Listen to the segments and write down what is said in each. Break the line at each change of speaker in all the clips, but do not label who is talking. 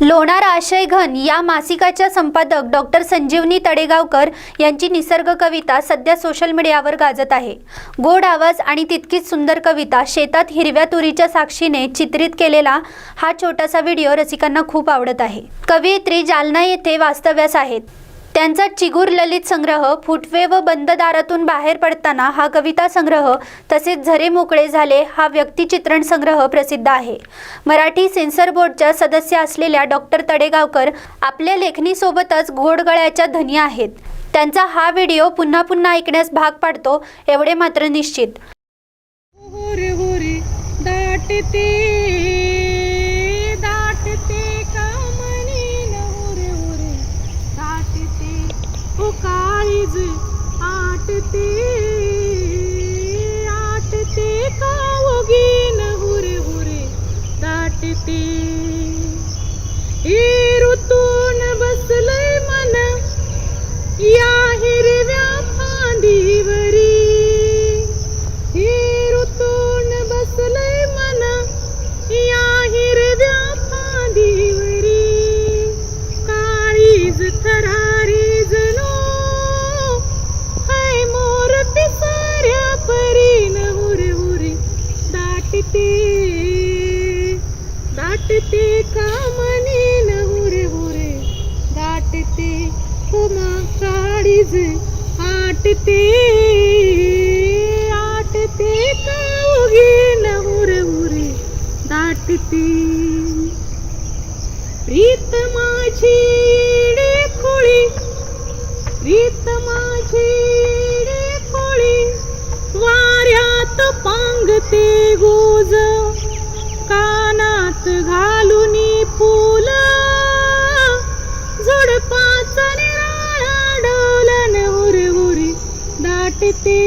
लोणार आशय घन या मासिकाच्या संपादक डॉक्टर संजीवनी तडेगावकर यांची निसर्ग कविता सध्या सोशल मीडियावर गाजत आहे। गोड आवाज आणि तितकीच सुंदर कविता शेतात हिरव्या तुरीच्या साक्षीने चित्रित केलेला हा छोटासा व्हिडिओ रसिकांना खूप आवडत आहे। कवयित्री जालना येथे वास्तव्यास आहेत। त्यांचा चिगूर ललित संग्रह, फुटवे व बंद दारातून बाहेर पडताना हा कविता संग्रह, तसेच झरे मोकळे झाले हा व्यक्तिचित्रण संग्रह प्रसिद्ध आहे। मराठी सेन्सर बोर्डच्या सदस्य असलेल्या डॉक्टर तडेगावकर आपल्या लेखणीसोबतच गोडगळ्याच्या धनी आहेत। त्यांचा हा व्हिडिओ पुन्हा पुन्हा ऐकण्यास भाग पाडतो एवढे मात्र निश्चित।
काळीज आटते आटते कावगीन हुरे हुरे दाटते। हे ऋतून बसलय मन या हिरव्या फांदीवरी। हे ऋतून बसलय मन या हिरव्या फांदीवरी। काळीज थरारी दाटते कामनीन हुरे हुरे दाटते। उमा काळीज आटते आटते कावगीन हुरे हुरे दाटते। प्रीत माझी खोळी प्रीत माझी खोळी वाऱ्यात पांगते गोज। कानात घालुनी फूल झुडपाचा निराळा डोलन हुरे हुरे दाटते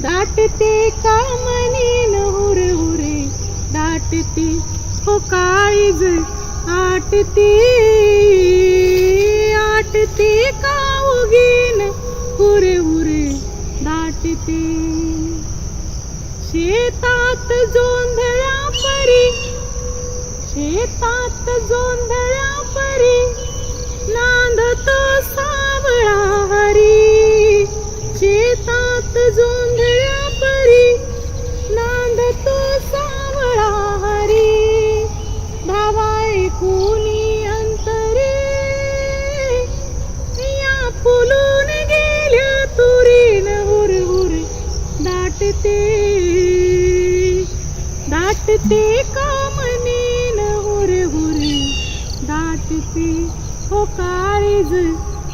दाटते कामनीन हुरे हुरे दाटते। हो काळीज आटते आटते कावगीन हुरे हुरे दाटते। शेतात जोंधळ्या परी शेतात जोंधळ्या परी नांदतो सावळा हरी। शेतात जोंधळ्या परी नांदतो सावळा हरी। धावाय कोणी अंतरे या फुलून गेल्या तुरीन हुरे हुरे दाटते दाटते कामनीन हुरे हुरे दाटते। हो काळीज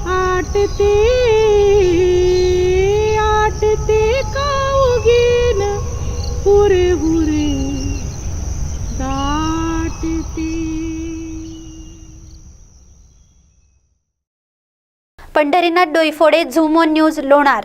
आटते आटते कावगीन हुरे हुरे दाटते।
Pandharinath Doiphode, Zoom On News, Lonar.